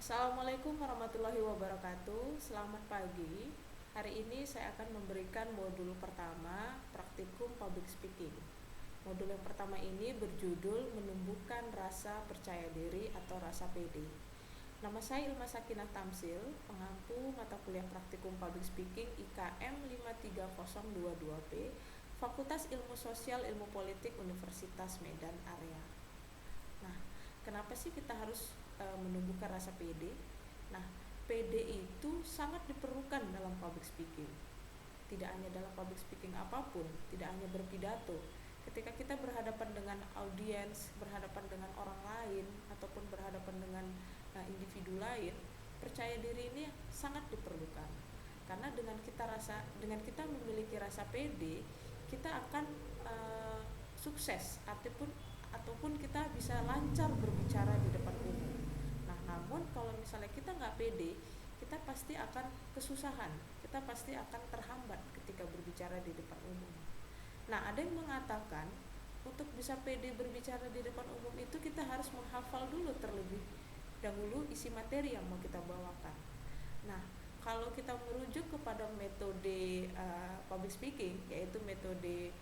Assalamualaikum warahmatullahi wabarakatuh. Selamat pagi. Hari ini saya akan memberikan modul pertama praktikum public speaking. Modul yang pertama ini berjudul menumbuhkan rasa percaya diri atau rasa pede. Nama saya Ilma Sakinah Tamsil, pengampu mata kuliah praktikum public speaking IKM 53022P, Fakultas Ilmu Sosial Ilmu Politik Universitas Medan Area. Nah, kenapa sih kita harus menumbuhkan rasa pede? Nah, pede itu sangat diperlukan dalam public speaking. Tidak hanya dalam public speaking apapun, tidak hanya berpidato. Ketika kita berhadapan dengan audiens, berhadapan dengan orang lain, ataupun berhadapan dengan individu lain, percaya diri ini sangat diperlukan. Karena dengan kita memiliki rasa pede, kita akan sukses ataupun kita bisa lancar berbicara di depan umum. Nah, namun kalau misalnya kita nggak pede, kita pasti akan kesusahan, kita pasti akan terhambat ketika berbicara di depan umum. Nah, ada yang mengatakan untuk bisa pede berbicara di depan umum itu kita harus menghafal dulu terlebih dahulu isi materi yang mau kita bawakan. Nah, kalau kita merujuk kepada metode public speaking, yaitu metode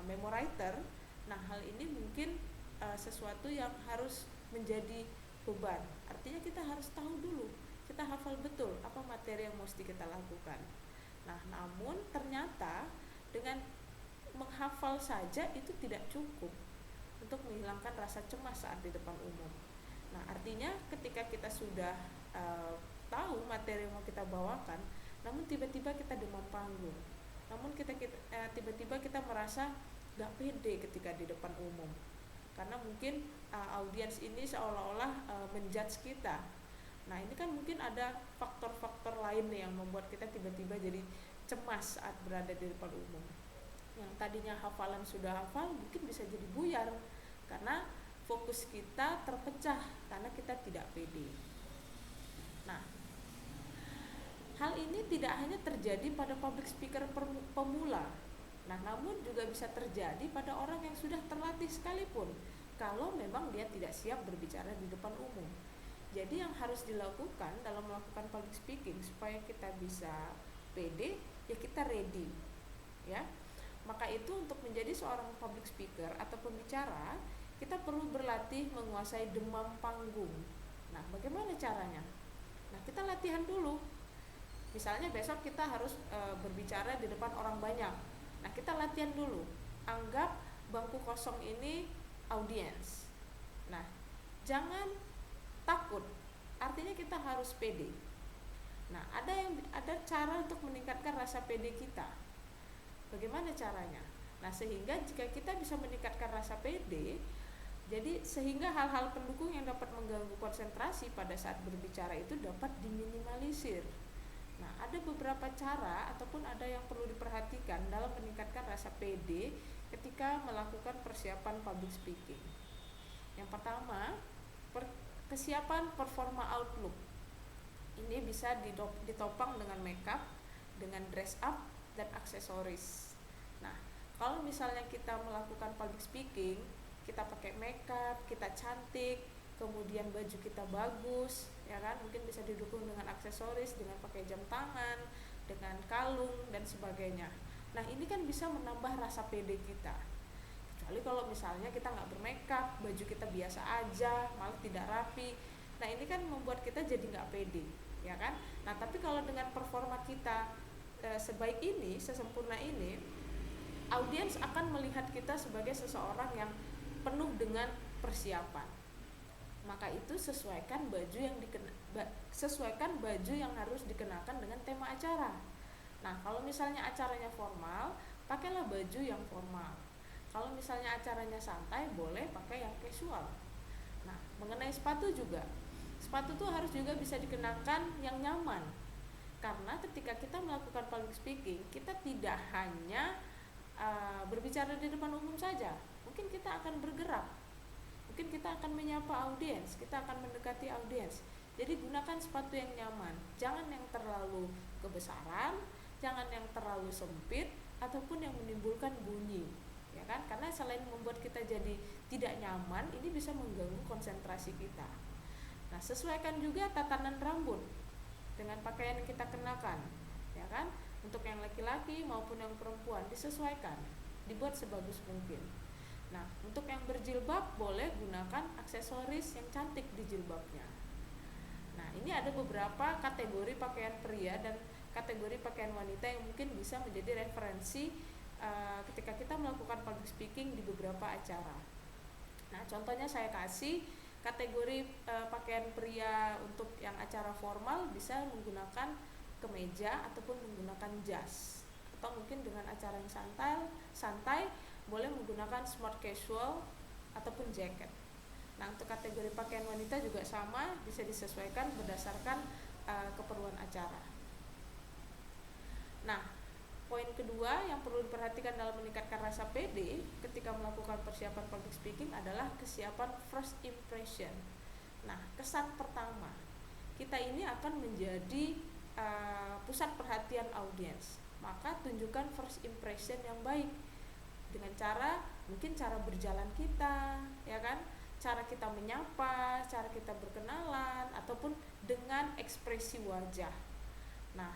memowriter, nah hal ini mungkin sesuatu yang harus menjadi beban. Artinya kita harus tahu dulu, kita hafal betul apa materi yang mesti kita lakukan. Nah, namun ternyata dengan menghafal saja itu tidak cukup untuk menghilangkan rasa cemas saat di depan umum. Nah, artinya ketika kita sudah tahu materi yang mau kita bawakan, namun tiba-tiba kita demam panggung, namun tiba-tiba kita merasa gak pede ketika di depan umum, karena mungkin audiens ini seolah-olah menjudge kita. Nah, ini kan mungkin ada faktor-faktor lain yang membuat kita tiba-tiba jadi cemas saat berada di depan umum. Yang tadinya hafalan sudah hafal mungkin bisa jadi buyar karena fokus kita terpecah karena kita tidak pede. Nah, hal ini tidak hanya terjadi pada public speaker pemula. Nah, namun juga bisa terjadi pada orang yang sudah terlatih sekalipun, kalau memang dia tidak siap berbicara di depan umum. Jadi yang harus dilakukan dalam melakukan public speaking supaya kita bisa pede, ya kita ready, ya. Maka itu untuk menjadi seorang public speaker atau pembicara, kita perlu berlatih menguasai demam panggung. Nah, bagaimana caranya? Nah, kita latihan dulu. Misalnya besok kita harus berbicara di depan orang banyak. Nah, kita latihan dulu. Anggap bangku kosong ini audiens. Nah, jangan takut. Artinya kita harus pede. Nah, ada cara untuk meningkatkan rasa pede kita. Bagaimana caranya? Nah, sehingga jika kita bisa meningkatkan rasa pede, jadi sehingga hal-hal pendukung yang dapat mengganggu konsentrasi pada saat berbicara itu dapat diminimalisir. Nah, ada beberapa cara ataupun ada yang perlu diperhatikan dalam meningkatkan rasa pede ketika melakukan persiapan public speaking. Yang pertama, kesiapan performa outlook. Ini bisa ditopang dengan makeup, dengan dress up, dan aksesoris. Nah, kalau misalnya kita melakukan public speaking, kita pakai makeup, kita cantik, kemudian baju kita bagus, ya kan, mungkin bisa didukung dengan aksesoris, dengan pakai jam tangan, dengan kalung dan sebagainya. Nah, ini kan bisa menambah rasa pede kita. Kecuali kalau misalnya kita nggak bermakeup, baju kita biasa aja, malah tidak rapi. Nah, ini kan membuat kita jadi nggak pede, ya kan. Nah, tapi kalau dengan performa kita sebaik ini, sesempurna ini, audiens akan melihat kita sebagai seseorang yang penuh dengan persiapan. Maka itu sesuaikan baju yang harus dikenakan dengan tema acara. Nah, kalau misalnya acaranya formal, pakailah baju yang formal. Kalau misalnya acaranya santai, boleh pakai yang casual. Nah, mengenai sepatu juga, sepatu tuh harus juga bisa dikenakan yang nyaman. Karena ketika kita melakukan public speaking, kita tidak hanya berbicara di depan umum saja. Mungkin kita akan bergerak, mungkin kita akan menyapa audiens, kita akan mendekati audiens. Jadi gunakan sepatu yang nyaman, jangan yang terlalu kebesaran, jangan yang terlalu sempit, ataupun yang menimbulkan bunyi, ya kan? Karena selain membuat kita jadi tidak nyaman, ini bisa mengganggu konsentrasi kita. Nah, sesuaikan juga tatanan rambut dengan pakaian yang kita kenakan, ya kan? Untuk yang laki-laki maupun yang perempuan disesuaikan, dibuat sebagus mungkin. Nah, untuk yang berjilbab boleh gunakan aksesoris yang cantik di jilbabnya. Nah, ini ada beberapa kategori pakaian pria dan kategori pakaian wanita yang mungkin bisa menjadi referensi ketika kita melakukan public speaking di beberapa acara. Nah, contohnya saya kasih kategori pakaian pria untuk yang acara formal bisa menggunakan kemeja ataupun menggunakan jas, atau mungkin dengan acara yang santai boleh menggunakan smart casual ataupun jacket. Nah, untuk kategori pakaian wanita juga sama, bisa disesuaikan berdasarkan keperluan acara. Nah, poin kedua yang perlu diperhatikan dalam meningkatkan rasa pede ketika melakukan persiapan public speaking adalah kesiapan first impression. Nah, kesan pertama kita ini akan menjadi pusat perhatian audiens, maka tunjukkan first impression yang baik dengan cara mungkin cara berjalan kita, ya kan, cara kita menyapa, cara kita berkenalan, ataupun dengan ekspresi wajah. Nah,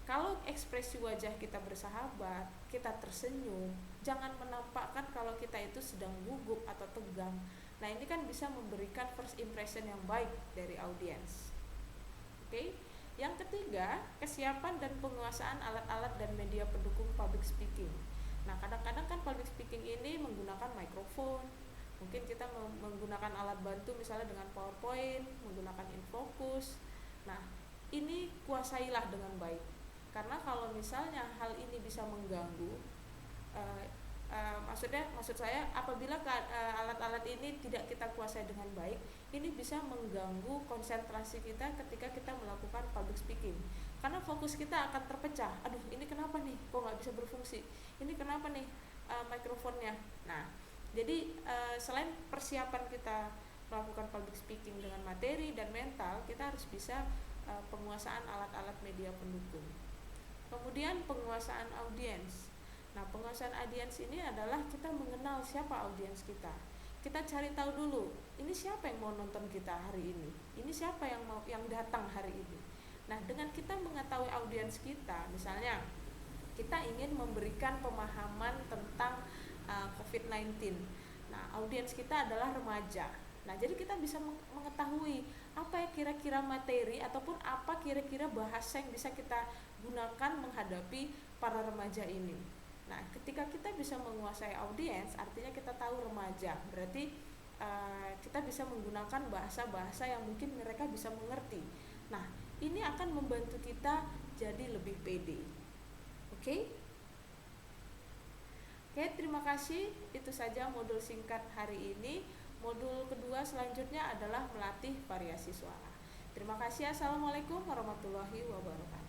kalau ekspresi wajah kita bersahabat, kita tersenyum, jangan menampakkan kalau kita itu sedang gugup atau tegang. Nah, ini kan bisa memberikan first impression yang baik dari audiens. Oke. Yang ketiga, kesiapan dan penguasaan alat-alat dan media pendukung public speaking. Nah, kadang-kadang kan public speaking ini menggunakan mikrofon, mungkin kita menggunakan alat bantu misalnya dengan PowerPoint, menggunakan infocus. Nah, ini kuasailah dengan baik, karena kalau misalnya hal ini bisa mengganggu, maksud saya apabila alat-alat ini tidak kita kuasai dengan baik, ini bisa mengganggu konsentrasi kita ketika kita melakukan public speaking, karena fokus kita akan terpecah. Aduh, ini kenapa nih kok nggak bisa berfungsi, ini kenapa nih mikrofonnya. Nah, jadi selain persiapan kita melakukan public speaking dengan materi dan mental, kita harus bisa penguasaan alat-alat media pendukung. Kemudian penguasaan audiens. Nah, penguasaan audiens ini adalah kita mengenal siapa audiens kita. Kita cari tahu dulu, ini siapa yang mau nonton kita hari ini, ini siapa yang datang hari ini. Nah, dengan kita mengetahui audiens kita, misalnya kita ingin memberikan pemahaman tentang COVID-19. Nah, audiens kita adalah remaja. Nah, jadi kita bisa mengetahui apa ya kira-kira materi ataupun apa kira-kira bahasa yang bisa kita gunakan menghadapi para remaja ini. Nah, ketika kita bisa menguasai audiens, artinya kita tahu remaja, berarti kita bisa menggunakan bahasa-bahasa yang mungkin mereka bisa mengerti. Nah, ini akan membantu kita jadi lebih pede. Oke, terima kasih. Itu saja modul singkat hari ini. Modul kedua selanjutnya adalah melatih variasi suara. Terima kasih. Assalamualaikum warahmatullahi wabarakatuh.